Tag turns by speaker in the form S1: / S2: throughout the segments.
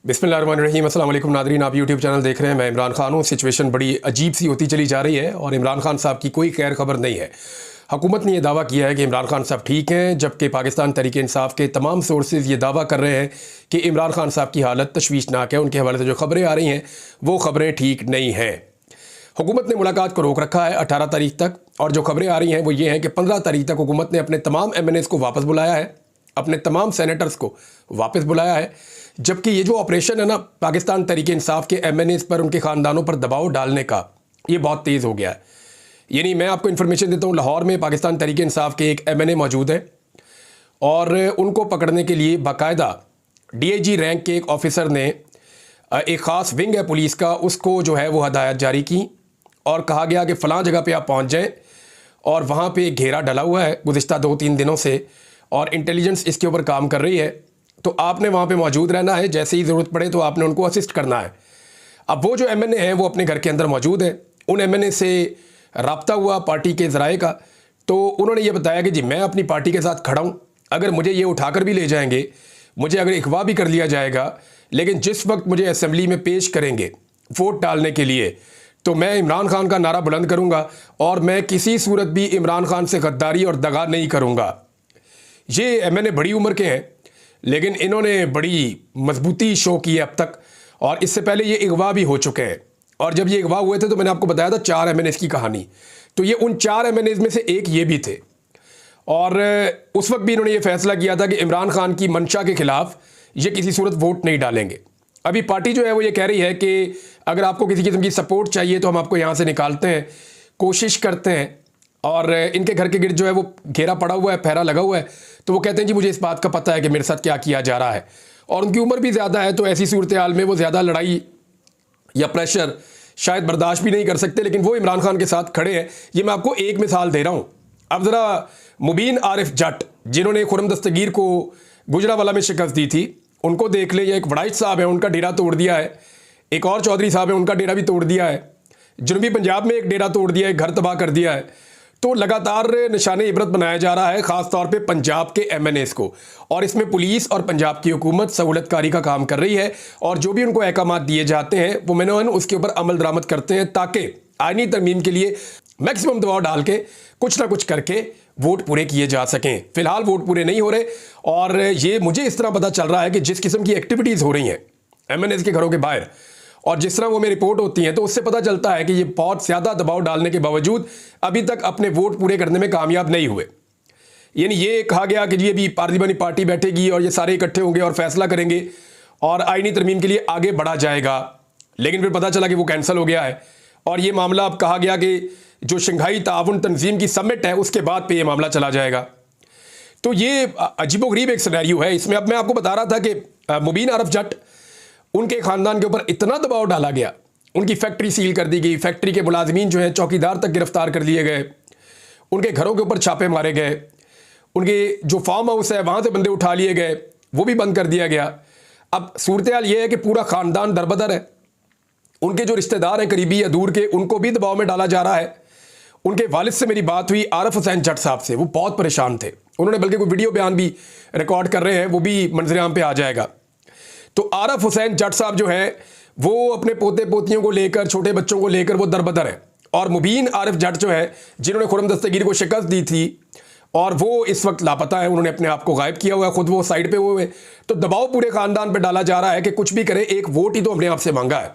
S1: बिस्मिल्लाहिर्रहमानिर्रहीम। अस्सलाम वालेकुम नादरीन, आप यूट्यूब चैनल देख रहे हैं। मैं इमरान खान हूँ। सिचुएशन बड़ी अजीब सी होती चली जा रही है और इमरान खान साहब की कोई खैर खबर नहीं है। हुकूमत ने यह दावा किया है कि इमरान खान साहब ठीक हैं, जबकि पाकिस्तान तहरीक इंसाफ के तमाम सोर्सेज ये दावा कर रहे हैं कि इमरान खान साहब की हालत तशवीशनाक है। उनके हवाले से जो खबरें आ रही हैं वो खबरें ठीक नहीं हैं। हुकूमत ने मुलाकात को रोक रखा है 18 तारीख तक, और जो खबरें आ रही हैं वो ये हैं कि 15 तारीख तक हुकूमत ने अपने तमाम MNAs को वापस बुलाया है, अपने तमाम सेनेटर्स को वापस बुलाया है। जबकि ये जो ऑपरेशन है ना पाकिस्तान तहरीक इंसाफ के MNAs पर, उनके ख़ानदानों पर दबाव डालने का, ये बहुत तेज़ हो गया है। यानी मैं आपको इन्फॉर्मेशन देता हूँ, लाहौर में पाकिस्तान तहरीक इंसाफ के एक MNA मौजूद है और उनको पकड़ने के लिए बाकायदा DIG रैंक के एक ऑफिसर ने एक ख़ास विंग है पुलिस का, उसको जो है वो हदायत जारी की और कहा गया कि फ़लाँ जगह पे आप पहुँच जाएँ और वहाँ पे घेरा डला हुआ है गुज़िश्ता 2-3 दिनों से और इंटेलिजेंस इसके ऊपर काम कर रही है, तो आपने वहाँ पे मौजूद रहना है। जैसे ही ज़रूरत पड़े तो आपने उनको असिस्ट करना है। अब वो जो MNA हैं वो अपने घर के अंदर मौजूद है। उन MNA से रब्ता हुआ पार्टी के ज़राए का, तो उन्होंने ये बताया कि जी मैं अपनी पार्टी के साथ खड़ा हूँ, अगर मुझे ये उठाकर भी ले जाएंगे, मुझे अगर अगवा भी कर लिया जाएगा, लेकिन जिस वक्त मुझे असेंबली में पेश करेंगे वोट डालने के लिए, तो मैं इमरान खान का नारा बुलंद करूँगा और मैं किसी सूरत भी इमरान खान से गद्दारी और दगा नहीं करूँगा। ये MNA बड़ी उम्र के हैं, लेकिन इन्होंने बड़ी मजबूती शो की है अब तक, और इससे पहले ये अगवा भी हो चुके हैं। और जब ये अगवा हुए थे तो मैंने आपको बताया था 4 MNAs की कहानी, तो ये उन 4 MNAs में से एक ये भी थे। और उस वक्त भी इन्होंने ये फैसला किया था कि इमरान खान की मंशा के खिलाफ ये किसी सूरत वोट नहीं डालेंगे। अभी पार्टी जो है वो ये कह रही है कि अगर आपको किसी किस्म की सपोर्ट चाहिए तो हम आपको यहाँ से निकालते हैं, कोशिश करते हैं। और इनके घर के गिर्द जो है वो घेरा पड़ा हुआ है, पहरा लगा हुआ है, तो वो कहते हैं जी मुझे इस बात का पता है कि मेरे साथ क्या किया जा रहा है। और उनकी उम्र भी ज़्यादा है, तो ऐसी सूरत हाल में वो ज़्यादा लड़ाई या प्रेशर शायद बर्दाश्त भी नहीं कर सकते, लेकिन वो इमरान खान के साथ खड़े हैं। ये मैं आपको एक मिसाल दे रहा हूँ। अब ज़रा मुबीन आरिफ जट, जिन्होंने खुर्रम दस्तगीर को गुजरावाला में शिकस्त दी थी, उनको देख ले। या एक वड़ाइच साहब है, उनका डेरा तोड़ दिया है। एक और चौधरी साहब है, उनका डेरा भी तोड़ दिया है। जनूबी पंजाब में एक डेरा तोड़ दिया है, घर तबाह कर दिया है। तो लगातार निशाने इबरत बनाया जा रहा है, ख़ास तौर पे पंजाब के MNAs को, और इसमें पुलिस और पंजाब की हुकूमत सहूलतकारी का काम कर रही है। और जो भी उनको अहकामात दिए जाते हैं वो मैनन उसके ऊपर अमल दरामद करते हैं, ताकि आईनी तरमीम के लिए मैक्सिमम दबाव डाल के कुछ ना कुछ करके वोट पूरे किए जा सकें। फ़िलहाल वोट पूरे नहीं हो रहे, और ये मुझे इस तरह पता चल रहा है कि जिस किस्म की एक्टिविटीज़ हो रही हैं MNAs के घरों के बाहर, और जिस तरह वो में रिपोर्ट होती हैं, तो उससे पता चलता है कि ये बहुत ज़्यादा दबाव डालने के बावजूद अभी तक अपने वोट पूरे करने में कामयाब नहीं हुए। यानी ये कहा गया कि ये भी पार्लिमानी पार्टी बैठेगी और ये सारे इकट्ठे होंगे और फैसला करेंगे और आईनी तरमीम के लिए आगे बढ़ा जाएगा, लेकिन फिर पता चला कि वो कैंसिल हो गया है। और ये मामला अब कहा गया कि जो शंघाई ताउन तंजीम की समिट है उसके बाद पे ये मामला चला जाएगा। तो ये अजीबोगरीब एक सिनेरियो है। इसमें अब मैं आपको बता रहा था कि मुबीन आरिफ जट, उनके ख़ानदान के ऊपर इतना दबाव डाला गया, उनकी फैक्ट्री सील कर दी गई, फैक्ट्री के मुलाजमीन जो हैं चौकीदार तक गिरफ्तार कर लिए गए, उनके घरों के ऊपर छापे मारे गए, उनके जो फार्म हाउस है वहाँ से बंदे उठा लिए गए, वो भी बंद कर दिया गया। अब सूरत हाल ये है कि पूरा ख़ानदान दरबदर है। उनके जो रिश्तेदार हैं करीबी या दूर के, उनको भी दबाव में डाला जा रहा है। उनके वालिद से मेरी बात हुई, आरिफ हुसैन जट साहब से, वो बहुत परेशान थे। उन्होंने बल्कि कोई वीडियो बयान भी रिकॉर्ड कर रहे हैं, वो भी मंजर आम पे आ जाएगा। तो आरिफ हुसैन जट साहब जो है वो अपने पोते पोतियों को लेकर, छोटे बच्चों को लेकर वो दरबदर है। और मुबीन आरिफ जट जो है, जिन्होंने खुर्रम दस्तगीर को शिकस्त दी थी और वो इस वक्त लापता है, उन्होंने अपने आप को गायब किया हुआ है, खुद वो साइड पे हुए। तो दबाव पूरे ख़ानदान पे डाला जा रहा है कि कुछ भी करे, एक वोट ही तो अपने आप से मांगा है।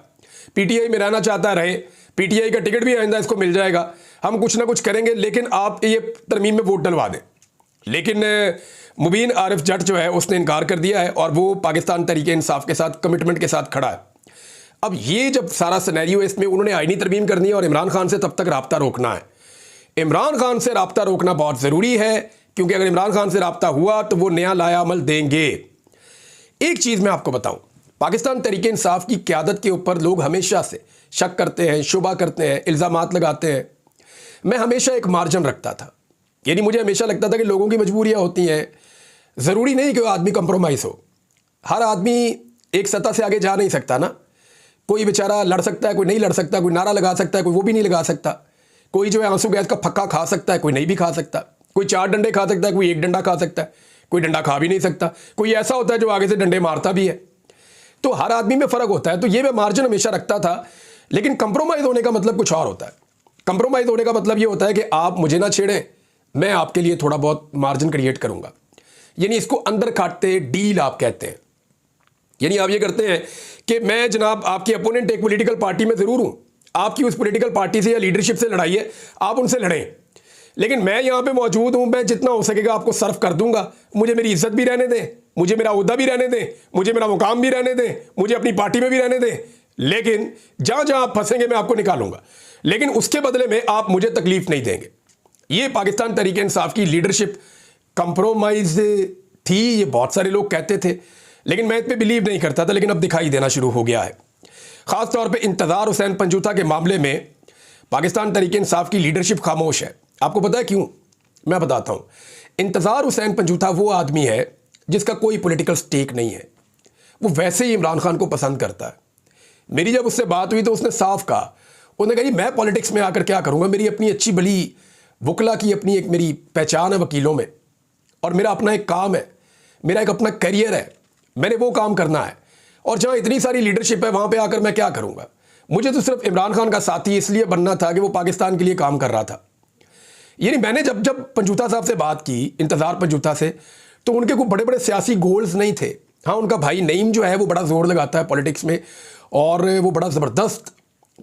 S1: PTI में रहना चाहता है रहे, PTI का टिकट भी आइंदा इसको मिल जाएगा, हम कुछ ना कुछ करेंगे, लेकिन आप ये तरमीम में वोट डलवा दें। लेकिन मुबीन आरिफ जट जो है उसने इनकार कर दिया है और वो पाकिस्तान तहरीक इंसाफ के साथ कमिटमेंट के साथ खड़ा है। अब ये जब सारा सिनेरियो है, इसमें उन्होंने आईनी तरमीम करनी है और इमरान खान से तब तक रब्ता रोकना है। इमरान खान से रब्ता रोकना बहुत ज़रूरी है, क्योंकि अगर इमरान खान से रब्ता हुआ तो वो नया लाया अमल देंगे। एक चीज़ मैं आपको बताऊँ, पाकिस्तान तहरीक इंसाफ की क़यादत के ऊपर लोग हमेशा से शक करते हैं, शुबा करते हैं, इल्ज़ामात लगाते हैं। मैं हमेशा एक मार्जिन रखता था, यानी मुझे हमेशा लगता था कि लोगों की मजबूरियाँ होती हैं, ज़रूरी नहीं कि वो आदमी कंप्रोमाइज़ हो। हर आदमी एक सतह से आगे जा नहीं सकता ना। कोई बेचारा लड़ सकता है, कोई नहीं लड़ सकता, कोई नारा लगा सकता है, कोई वो भी नहीं लगा सकता। कोई जो है आंसू गैस का फक्का खा सकता है, कोई नहीं भी खा सकता। कोई 4 डंडे खा सकता है, कोई 1 डंडा खा सकता है, कोई डंडा खा भी नहीं सकता। कोई ऐसा होता है जो आगे से डंडे मारता भी है। तो हर आदमी में फ़र्क होता है। तो ये मैं मार्जिन हमेशा रखता था, लेकिन कंप्रोमाइज़ होने का मतलब कुछ और होता है। कंप्रोमाइज़ होने का मतलब ये होता है कि आप मुझे ना छेड़ें, मैं आपके लिए थोड़ा बहुत मार्जिन क्रिएट करूँगा। यानी इसको अंदर काटते डील आप कहते हैं। यानी आप ये करते हैं कि मैं जनाब आपके अपोनेंट एक पॉलिटिकल पार्टी में ज़रूर हूँ, आपकी उस पॉलिटिकल पार्टी से या लीडरशिप से लड़ाई है, आप उनसे लड़ें, लेकिन मैं यहाँ पे मौजूद हूँ, मैं जितना हो सकेगा आपको सर्व कर दूंगा। मुझे मेरी इज्जत भी रहने दें, मुझे मेरा ओहदा भी रहने दें, मुझे मेरा मुकाम भी रहने दें, मुझे अपनी पार्टी में भी रहने दें, लेकिन जहाँ जहाँ आप फंसेंगे मैं आपको निकालूंगा, लेकिन उसके बदले में आप मुझे तकलीफ नहीं देंगे। ये पाकिस्तान तहरीक इंसाफ की लीडरशिप कंप्रोमाइज थी, ये बहुत सारे लोग कहते थे, लेकिन मैं इस पर बिलीव नहीं करता था, लेकिन अब दिखाई देना शुरू हो गया है। ख़ास तौर पे इंतज़ार हुसैन पंजूता के मामले में पाकिस्तान तहरीक इंसाफ की लीडरशिप खामोश है। आपको पता है क्यों? मैं बताता हूँ। इंतज़ार हुसैन पंजूता वो आदमी है जिसका कोई पॉलिटिकल स्टेक नहीं है, वो वैसे ही इमरान खान को पसंद करता है। मेरी जब उससे बात हुई तो उसने साफ कहा, उसने कहा जी मैं पॉलिटिक्स में आकर क्या करूँगा, मेरी अपनी अच्छी भली वकला की अपनी एक मेरी पहचान है वकीलों में, और मेरा अपना एक काम है, मेरा एक अपना करियर है, मैंने वो काम करना है, और जहाँ इतनी सारी लीडरशिप है वहाँ पे आकर मैं क्या करूँगा। मुझे तो सिर्फ इमरान खान का साथी इसलिए बनना था कि वो पाकिस्तान के लिए काम कर रहा था। यानी मैंने जब जब पंजूता साहब से बात की, इंतज़ार पंजूता से, तो उनके कोई बड़े बड़े सियासी गोल्स नहीं थे। हाँ, उनका भाई नईम जो है वो बड़ा जोर लगाता है पॉलिटिक्स में, और वो बड़ा ज़बरदस्त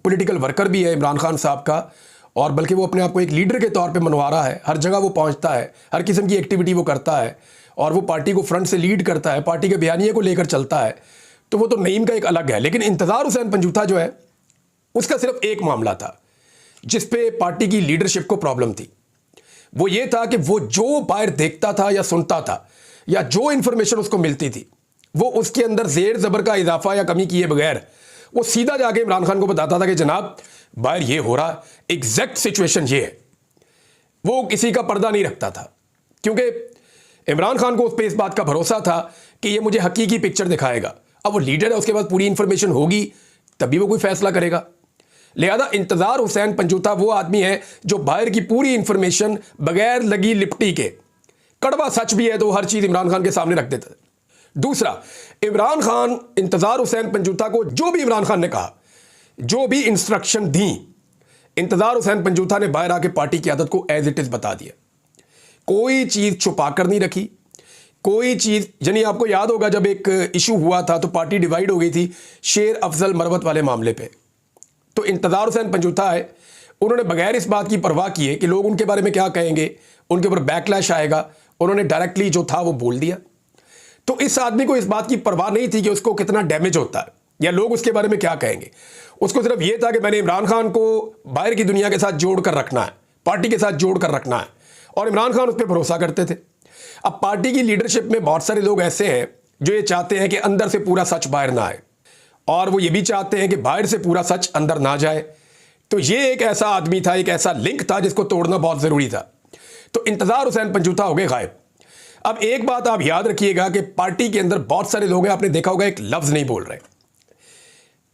S1: पॉलिटिकल वर्कर भी है इमरान खान साहब का, और बल्कि वो अपने आप को एक लीडर के तौर पे मनवा रहा है। हर जगह वो पहुंचता है, हर किस्म की एक्टिविटी वो करता है, और वो पार्टी को फ्रंट से लीड करता है, पार्टी के बयानिए को लेकर चलता है। तो वो तो नईम का एक अलग है, लेकिन इंतज़ार हुसैन पंजूता जो है उसका सिर्फ एक मामला था जिस पे पार्टी की लीडरशिप को प्रॉब्लम थी। वो ये था कि वो जो बाहर देखता था या सुनता था या जो इंफॉर्मेशन उसको मिलती थी, वो उसके अंदर जेर ज़बर का इजाफा या कमी किए बगैर वो सीधा जाके इमरान खान को बताता था कि जनाब बाहर ये हो रहा, एग्जैक्ट सिचुएशन ये है। वो किसी का पर्दा नहीं रखता था, क्योंकि इमरान खान को उस पर इस बात का भरोसा था कि ये मुझे हकीकी पिक्चर दिखाएगा। अब वो लीडर है, उसके पास पूरी इंफॉर्मेशन होगी तभी वो कोई फैसला करेगा। लिहाजा इंतज़ार हुसैन पंजूता वो आदमी है जो बाहर की पूरी इंफॉर्मेशन बगैर लगी लिपटी के, कड़वा सच भी है तो हर चीज़ इमरान खान के सामने रख देता है। दूसरा, इमरान खान इंतज़ार हुसैन पंजूता को जो भी इमरान खान ने कहा, जो भी इंस्ट्रक्शन दी, इंतज़ार हुसैन पंजूता ने बाहर आके पार्टी की आदत को एज इट इज़ बता दिया। कोई चीज़ छुपा कर नहीं रखी, कोई चीज़, यानी आपको याद होगा जब एक इशू हुआ था तो पार्टी डिवाइड हो गई थी शेर अफजल मरवत वाले मामले पे, तो इंतज़ार हुसैन पंजूता है, उन्होंने बगैर इस बात की परवाह किए कि लोग उनके बारे में क्या कहेंगे, उनके ऊपर बैकलैश आएगा, उन्होंने डायरेक्टली जो था वो बोल दिया। तो इस आदमी को इस बात की परवाह नहीं थी कि उसको कितना डैमेज होता है या लोग उसके बारे में क्या कहेंगे। उसको सिर्फ ये था कि मैंने इमरान खान को बाहर की दुनिया के साथ जोड़ कर रखना है, पार्टी के साथ जोड़ कर रखना है, और इमरान खान उस पर भरोसा करते थे। अब पार्टी की लीडरशिप में बहुत सारे लोग ऐसे हैं जो ये चाहते हैं कि अंदर से पूरा सच बाहर ना आए, और वो ये भी चाहते हैं कि बाहर से पूरा सच अंदर ना जाए। तो ये एक ऐसा आदमी था, एक ऐसा लिंक था जिसको तोड़ना बहुत ज़रूरी था। तो इंतज़ार हुसैन पंजूता हो गए गायब। अब एक बात आप याद रखिएगा कि पार्टी के अंदर बहुत सारे लोग हैं, आपने देखा होगा एक लफ्ज़ नहीं बोल रहे।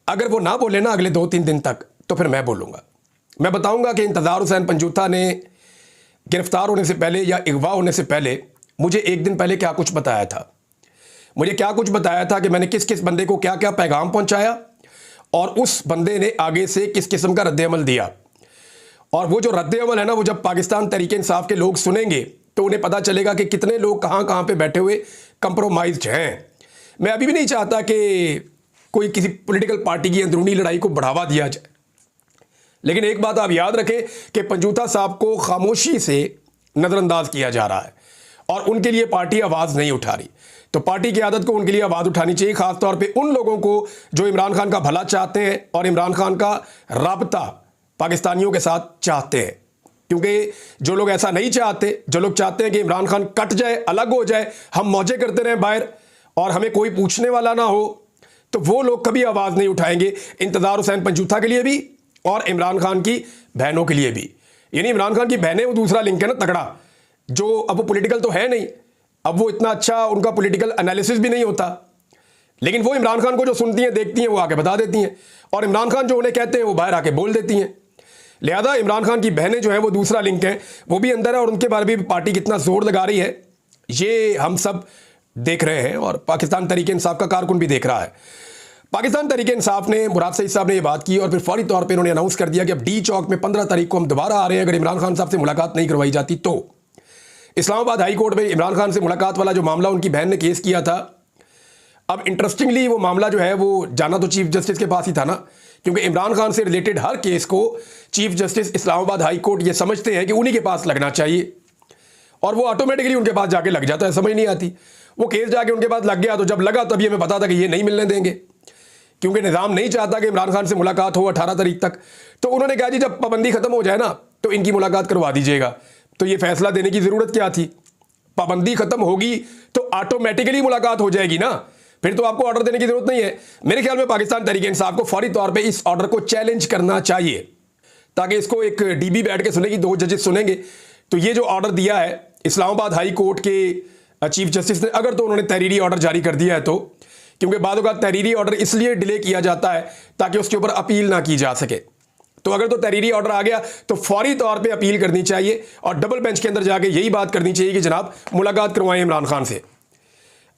S1: अगर वो ना बोले ना अगले 2-3 दिन तक, तो फिर मैं बोलूँगा। मैं बताऊँगा कि इंतज़ार हुसैन पंजूता ने गिरफ्तार होने से पहले या अगवा होने से पहले मुझे एक दिन पहले क्या कुछ बताया था। मुझे क्या कुछ बताया था कि मैंने किस किस बंदे को क्या क्या पैगाम पहुंचाया, और उस बंदे ने आगे से किस किस्म का रद्द-ए-अमल दिया। और वो जो रद्द-ए-अमल है ना, वो जब पाकिस्तान तहरीक इंसाफ के लोग सुनेंगे तो उन्हें पता चलेगा कि कितने लोग कहाँ कहाँ पे बैठे हुए कंप्रोमाइज्ड हैं। मैं अभी भी नहीं चाहता कि कोई किसी पॉलिटिकल पार्टी की अंदरूनी लड़ाई को बढ़ावा दिया जाए, लेकिन एक बात आप याद रखें कि पंजूता साहब को खामोशी से नज़रअंदाज किया जा रहा है और उनके लिए पार्टी आवाज़ नहीं उठा रही। तो पार्टी की आदत को उनके लिए आवाज़ उठानी चाहिए, ख़ास तौर पे उन लोगों को जो इमरान खान का भला चाहते हैं और इमरान खान का राबता पाकिस्तानियों के साथ चाहते हैं। क्योंकि जो लोग ऐसा नहीं चाहते, जो लोग चाहते हैं कि इमरान खान कट जाए, अलग हो जाए, हम मौजे करते रहें बाहर और हमें कोई पूछने वाला ना हो, तो वो लोग कभी आवाज़ नहीं उठाएंगे इंतज़ार हुसैन पंजूता के लिए भी और इमरान खान की बहनों के लिए भी। यानी इमरान खान की बहनें वो दूसरा लिंक है ना तगड़ा, जो अब वो पॉलिटिकल तो है नहीं, अब वो इतना अच्छा उनका पॉलिटिकल एनालिसिस भी नहीं होता, लेकिन वो इमरान खान को जो सुनती हैं, देखती हैं, वो आके बता देती हैं, और इमरान खान जो उन्हें कहते हैं वो बाहर आके बोल देती हैं। लिहाजा इमरान खान की बहनें जो हैं वो दूसरा लिंक हैं, वो भी अंदर है, और उनके बारे में भी पार्टी कितना जोर लगा रही है ये हम सब देख रहे हैं, और पाकिस्तान तहरीक इंसाफ का कारकुन भी देख रहा है। पाकिस्तान तहरीक इंसाफ ने मुराद सईद साहब ने ये बात की और फिर फौरी तौर पे उन्होंने अनाउंस कर दिया कि अब डी चौक में 15 तारीख को हम दोबारा आ रहे हैं। अगर इमरान खान साहब से मुलाकात नहीं करवाई जाती तो इस्लामाबाद हाई कोर्ट में इमरान खान से मुलाकात वाला जो मामला उनकी बहन ने केस किया था, अब इंटरेस्टिंगली वो मामला जो है वो जाना तो चीफ जस्टिस के पास ही था ना, क्योंकि इमरान खान से रिलेटेड हर केस को chief justice Islamabad high court ये समझते हैं कि उन्हीं के पास लगना चाहिए और वो ऑटोमेटिकली उनके पास जाके लग जाता है। समझ नहीं आती, वो केस जाके उनके पास लग गया तो जब लगा तभी हमें पता था कि ये नहीं मिलने देंगे, क्योंकि निज़ाम नहीं चाहता कि इमरान खान से मुलाकात हो 18 तारीख तक। तो उन्होंने कहा जी जब पाबंदी खत्म हो जाए ना तो इनकी मुलाकात करवा दीजिएगा। तो ये फैसला देने की ज़रूरत क्या थी? पाबंदी खत्म होगी तो ऑटोमेटिकली मुलाकात हो जाएगी ना, फिर तो आपको ऑर्डर देने की जरूरत नहीं है। मेरे ख्याल में पाकिस्तान तहरीक इंसाफ को फौरी तौर पे इस ऑर्डर को चैलेंज करना चाहिए, ताकि इसको एक डीबी बैठ के सुनेगी, 2 जजेस सुनेंगे। तो ये जो ऑर्डर दिया है इस्लामाबाद हाई कोर्ट के चीफ जस्टिस ने, अगर तो उन्होंने तहरीरी ऑर्डर जारी कर दिया है तो, क्योंकि बाद का तहरीरी ऑर्डर इसलिए डिले किया जाता है ताकि उसके ऊपर अपील ना की जा सके। तो अगर तो तहरीरी ऑर्डर आ गया तो फौरी तौर पे अपील करनी चाहिए और डबल बेंच के अंदर जाके यही बात करनी चाहिए कि जनाब मुलाकात करवाएं इमरान खान से।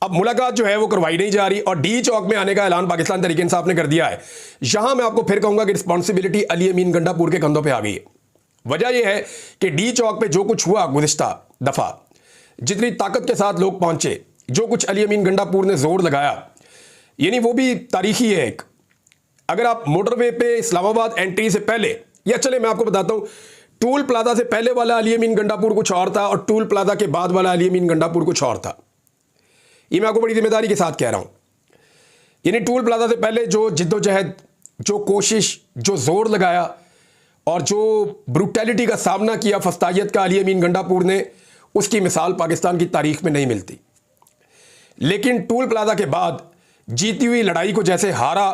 S1: अब मुलाकात जो है वो करवाई नहीं जा रही और डी चौक में आने का ऐलान पाकिस्तान तहरीक इंसाफ ने कर दिया है। यहां मैं आपको फिर कहूंगा कि रिस्पॉन्सिबिलिटी अली अमीन गंडापुर के कंधों पर आ गई है। वजह यह है कि डी चौक पे जो कुछ हुआ गुज़िश्ता दफा, जितनी ताकत के साथ लोग पहुंचे, जो कुछ अली अमीन गंडापुर ने जोर लगाया, यानी वो भी तारीखी है एक। अगर आप मोटरवे पे इस्लामाबाद एंट्री से पहले, या चले मैं आपको बताता हूं, टूल प्लाजा से पहले वाला अली अमीन गंडापुर कुछ और था और टूल प्लाजा के बाद वाला अली अमीन गंडापुर कुछ और था। ये मैं आपको बड़ी जिम्मेदारी के साथ कह रहा हूं। यानी टूल प्लाजा से पहले जो जिद्दोजहद, जो कोशिश, जो जोर लगाया और जो ब्रूटैलिटी का सामना किया फस्तायत का अली अमीन गंडापुर ने, उसकी मिसाल पाकिस्तान की तारीख में नहीं मिलती। लेकिन टूल प्लाजा के बाद जीती हुई लड़ाई को जैसे हारा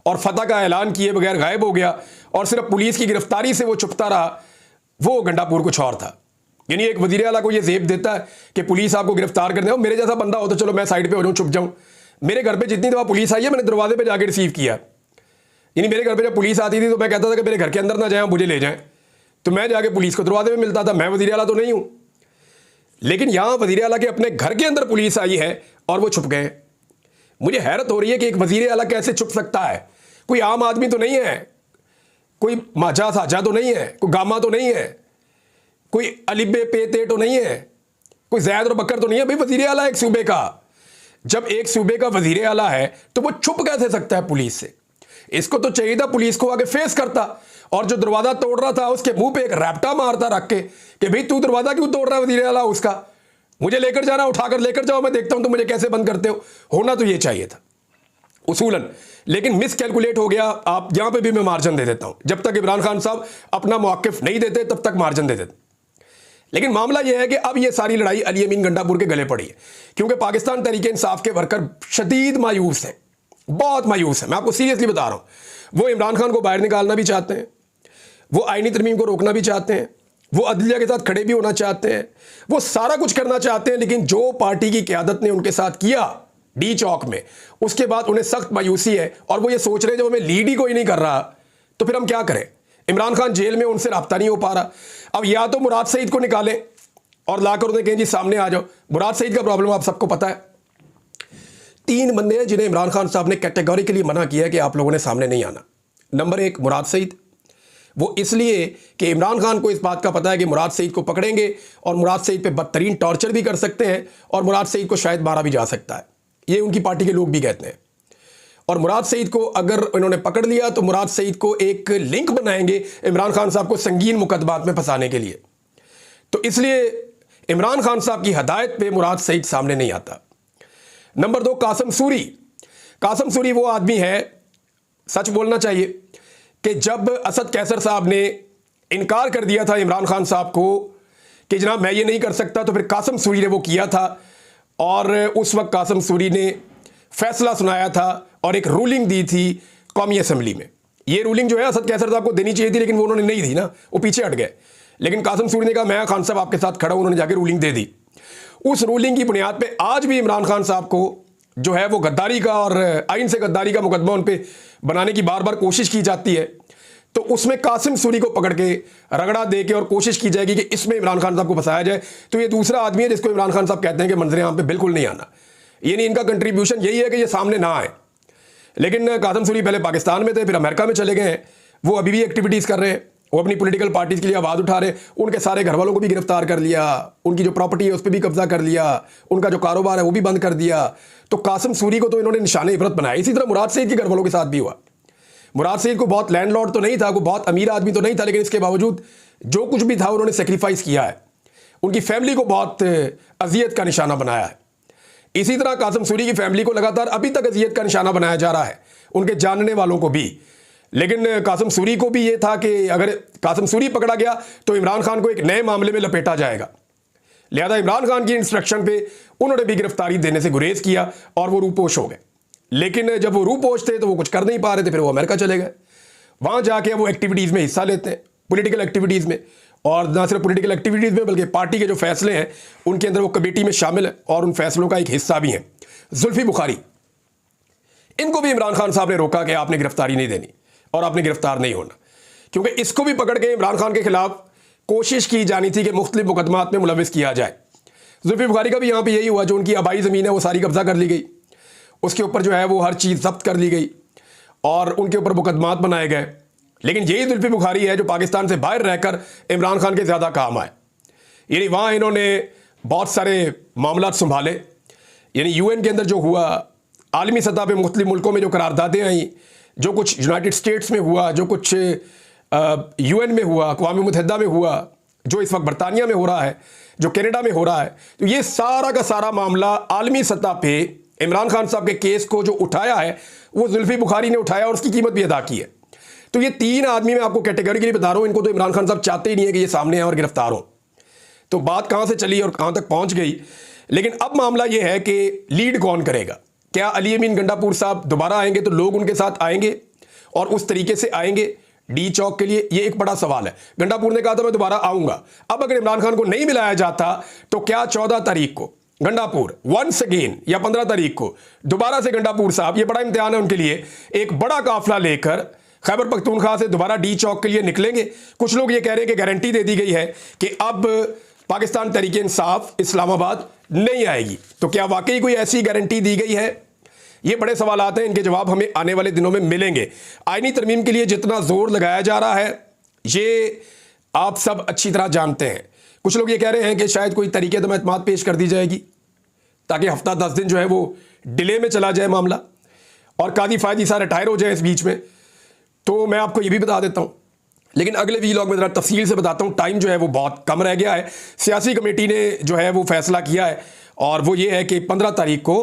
S1: और फतह का ऐलान किए बगैर गायब हो गया और सिर्फ पुलिस की गिरफ्तारी से वो छुपता रहा, वो गंडापुर कुछ और था। यानी एक वजीर आला को ये जेब देता है कि पुलिस आपको गिरफ्तार करने हो, मेरे जैसा बंदा हो तो चलो मैं साइड पे हो जाऊं, छुप जाऊं। मेरे घर पे जितनी दफा पुलिस आई है मैंने दरवाजे पे जाके रिसीव किया। यानी मेरे घर पे जब पुलिस आती थी तो मैं कहता था कि मेरे घर के अंदर ना जाए, मुझे ले जाएं, तो मैं जाके पुलिस को दरवाजे पे मिलता था। मैं वजीर आला तो नहीं हूं, लेकिन यहां वजीर आला के अपने घर के अंदर पुलिस आई है और वो छुप गए। मुझे हैरत हो रही है कि एक वजीर आला कैसे छुप सकता है। कोई आम आदमी तो नहीं है, कोई माजा साजा तो नहीं है, कोई गामा तो नहीं है, कोई अलिबे पेते तो नहीं है, कोई जैद और बकर तो नहीं है। भाई वजीर आला एक सूबे का, जब एक सूबे का वजीर आला है तो वो छुप कैसे सकता है पुलिस से? इसको तो चाहिए था पुलिस को आगे फेस करता और जो दरवाजा तोड़ रहा था उसके मुंह पे एक रैप्टा मारता रख के कि भाई तू दरवाजा क्यों तोड़ रहा है वजीर आला उसका, मुझे लेकर जाना, उठाकर लेकर जाओ, मैं देखता हूं तुम मुझे कैसे बंद करते हो। होना तो ये चाहिए था उसूलन, लेकिन मिस कैलकुलेट हो गया। आप यहां पे भी मैं मार्जिन दे देता हूं, जब तक इमरान खान साहब अपना मौक़िफ़ नहीं देते तब तक मार्जिन दे देते। लेकिन मामला यह है कि अब ये सारी लड़ाई अली अमीन गंडापुर के गले पड़ी है, क्योंकि पाकिस्तान तहरीक इंसाफ के वर्कर शदीद मायूस हैं, बहुत मायूस हैं। मैं आपको सीरियसली बता रहा हूं। वो इमरान खान को बाहर निकालना भी चाहते हैं, वो आईनी तरमीम को रोकना भी चाहते हैं, वो अदलिया के साथ खड़े भी होना चाहते हैं, वो सारा कुछ करना चाहते हैं। लेकिन जो पार्टी की क़यादत ने उनके साथ किया डी चौक में, उसके बाद उन्हें सख्त मायूसी है और वो ये सोच रहे हैं जब हमें लीड ही कोई नहीं कर रहा तो फिर हम क्या करें। इमरान खान जेल में, उनसे रब्ता नहीं हो पा रहा। अब या तो मुराद सईद को निकालें और लाकर उन्हें कहें जी सामने आ जाओ। मुराद सईद का प्रॉब्लम आप सबको पता है। 3 बंदे हैं जिन्हें इमरान खान साहब ने कैटेगोरिकली मना किया है कि आप लोगों ने सामने नहीं आना। नंबर 1 मुराद सईद, वो इसलिए कि इमरान खान को इस बात का पता है कि मुराद सईद को पकड़ेंगे और मुराद सईद पे बदतरीन टॉर्चर भी कर सकते हैं और मुराद सईद को शायद मारा भी जा सकता है। ये उनकी पार्टी के लोग भी कहते हैं। और मुराद सईद को अगर इन्होंने पकड़ लिया तो मुराद सईद को एक लिंक बनाएंगे इमरान खान साहब को संगीन मुकदमात में फंसाने के लिए। तो इसलिए इमरान खान साहब की हदायत पे मुराद सईद सामने नहीं आता। नंबर 2 कासिम सूरी। कासिम सूरी वो आदमी है, सच बोलना चाहिए, कि जब असद कैसर साहब ने इनकार कर दिया था इमरान खान साहब को कि जनाब मैं ये नहीं कर सकता, तो फिर कासिम सूरी ने वो किया था और उस वक्त कासिम सूरी ने फैसला सुनाया था और एक रूलिंग दी थी कौमी असम्बली में। ये रूलिंग जो है असद कैसर साहब को देनी चाहिए थी, लेकिन वो उन्होंने नहीं दी ना, वो पीछे हट गए। लेकिन कासिम सूरी ने कहा मैं खान साहब आपके साथ खड़ा हूं, उन्होंने जाके रूलिंग दे दी। उस रूलिंग की बुनियाद पे आज भी इमरान खान साहब को जो है वो गद्दारी का और आइन से गद्दारी का मुकदमा उन पर बनाने की बार बार कोशिश की जाती है। तो उसमें कासिम सूरी को पकड़ के रगड़ा दे के और कोशिश की जाएगी कि इसमें इमरान खान साहब को फंसाया जाए। तो ये दूसरा आदमी है जिसको इमरान खान साहब कहते हैं कि मंजर आम पे बिल्कुल नहीं आना, यानी इनका कंट्रीब्यूशन यही है कि ये सामने ना आए। लेकिन कासिम सूरी पहले पाकिस्तान में थे, फिर अमेरिका में चले गए हैं। वो अभी भी एक्टिविटीज़ कर रहे हैं, वो अपनी पॉलिटिकल पार्टीज के लिए आवाज़ उठा रहे हैं। उनके सारे घर वालों को भी गिरफ्तार कर लिया, उनकी जो प्रॉपर्टी है उस पर भी कब्जा कर लिया, उनका जो कारोबार है वो भी बंद कर दिया। तो कासिम सूरी को तो इन्होंने निशाने इबरत बनाया। इसी तरह मुराद सईद के घर वालों के साथ भी हुआ। मुराद सईद को बहुत लैंडलॉर्ड तो नहीं था, कोई बहुत अमीर आदमी तो नहीं था, लेकिन इसके बावजूद जो कुछ भी था उन्होंने सेक्रीफाइस किया है, उनकी फैमिली को बहुत अजियत का निशाना बनाया है। इसी तरह कासिम सूरी की फैमिली को लगातार अभी तक अजियत का निशाना बनाया जा रहा है, उनके जानने वालों को भी। लेकिन कासिम सूरी को भी ये था कि अगर कासिम सूरी पकड़ा गया तो इमरान खान को एक नए मामले में लपेटा जाएगा। लिहाजा इमरान खान की इंस्ट्रक्शन पे उन्होंने भी गिरफ्तारी देने से गुरेज किया और वो रूपोश हो गए। लेकिन जब वो रूपोश थे तो वो कुछ कर नहीं पा रहे थे, फिर वो अमेरिका चले गए। वहाँ जाके वो एक्टिविटीज़ में हिस्सा लेते हैं, पॉलिटिकल एक्टिविटीज़ में, और ना सिर्फ पॉलिटिकल एक्टिविटीज़ में बल्कि पार्टी के जो फैसले हैं उनके अंदर वो कमेटी में शामिल है और उन फैसलों का एक हिस्सा भी हैं। जुल्फी बुखारी, इनको भी इमरान खान साहब ने रोका कि आपने गिरफ्तारी नहीं देनी और आपने गिरफ्तार नहीं होना, क्योंकि इसको भी पकड़ के इमरान खान के खिलाफ कोशिश की जानी थी कि मुख्तलिफ मुकदमात में मुलविस किया जाए। जुल्फी बुखारी का भी यहाँ पे यही हुआ, जो उनकी आबाई ज़मीन है वो सारी कब्जा कर ली गई, उसके ऊपर जो है वो हर चीज़ जब्त कर ली गई और उनके ऊपर मुकदमात बनाए गए। लेकिन यही जुल्फी बुखारी है जो पाकिस्तान से बाहर रहकर इमरान खान के ज़्यादा काम आए। यानी वहाँ इन्होंने बहुत सारे मामला संभाले, यानी यूएन के अंदर जो हुआ, आलमी सतह पे मुख्तलिफ मुल्कों में जो करारदादें आई, जो कुछ यूनाइटेड स्टेट्स में हुआ, जो कुछ यूएन में हुआ, अक़वाम मुत्तहिदा में हुआ, जो इस वक्त बरतानिया में हो रहा है, जो कनाडा में हो रहा है, तो ये सारा का सारा मामला आलमी सतह पे इमरान खान साहब के केस को जो उठाया है वो जुल्फी बुखारी ने उठाया और उसकी कीमत भी अदा की है। तो ये तीन आदमी मैं आपको कैटेगरिकली बता रहा हूँ, इनको तो इमरान खान साहब चाहते ही नहीं है कि ये सामने आए और गिरफ्तार हो। तो बात कहाँ से चली और कहाँ तक पहुँच गई। लेकिन अब मामला ये है कि लीड कौन करेगा। क्या अली अमीन गंडापुर साहब दोबारा आएंगे तो लोग उनके साथ आएंगे और उस तरीके से आएंगे डी चौक के लिए, ये एक बड़ा सवाल है। गंडापुर ने कहा था मैं दोबारा आऊँगा। अब अगर इमरान खान को नहीं मिलाया जाता तो क्या 14 तारीख को गंडापुर वंस अगेन या 15 तारीख को दोबारा से गंडापुर साहब, ये बड़ा इम्तिहान है उनके लिए, एक बड़ा काफिला लेकर खैबर पख्तूनख्वा से दोबारा डी चौक के लिए निकलेंगे। कुछ लोग ये कह रहे हैं कि गारंटी दे दी गई है कि अब पाकिस्तान तहरीक इंसाफ इस्लामाबाद नहीं आएगी। तो क्या वाकई कोई ऐसी गारंटी दी गई है? ये बड़े सवाल आते हैं, इनके जवाब हमें आने वाले दिनों में मिलेंगे। आईनी तरमीम के लिए जितना जोर लगाया जा रहा है ये आप सब अच्छी तरह जानते हैं। कुछ लोग ये कह रहे हैं कि शायद कोई तरीके तो एतमाद पेश कर दी जाएगी ताकि हफ्ता 10 दिन जो है वो डिले में चला जाए मामला और कादी फायदी सारे रिटायर हो जाए इस बीच में। तो मैं आपको ये भी बता देता हूँ, लेकिन अगले वीलॉग में ज़रा तफसील से बताता हूँ। टाइम जो है वो बहुत कम रह गया है। सियासी कमेटी ने जो है वो फैसला किया है और वो ये है कि 15 तारीख को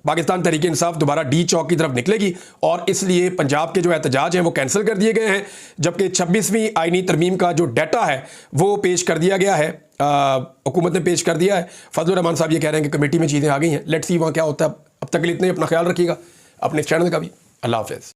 S1: पाकिस्तान तहरीक इंसाफ दोबारा डी चौक की तरफ निकलेगी और इसलिए पंजाब के जो एहतजाज हैं वो कैंसिल कर दिए गए हैं, जबकि 26वीं आईनी तरमीम का जो डाटा है वो पेश कर दिया गया है, हुकूमत ने पेश कर दिया है। फजलुर रहमान साहब ये कह रहे हैं कि कमेटी में चीज़ें आ गई हैं। लेट्स सी वहाँ क्या होता है। अब तक के लिए इतने, अपना ख्याल रखिएगा, अपने चैनल का भी। अल्लाह हाफ़िज़।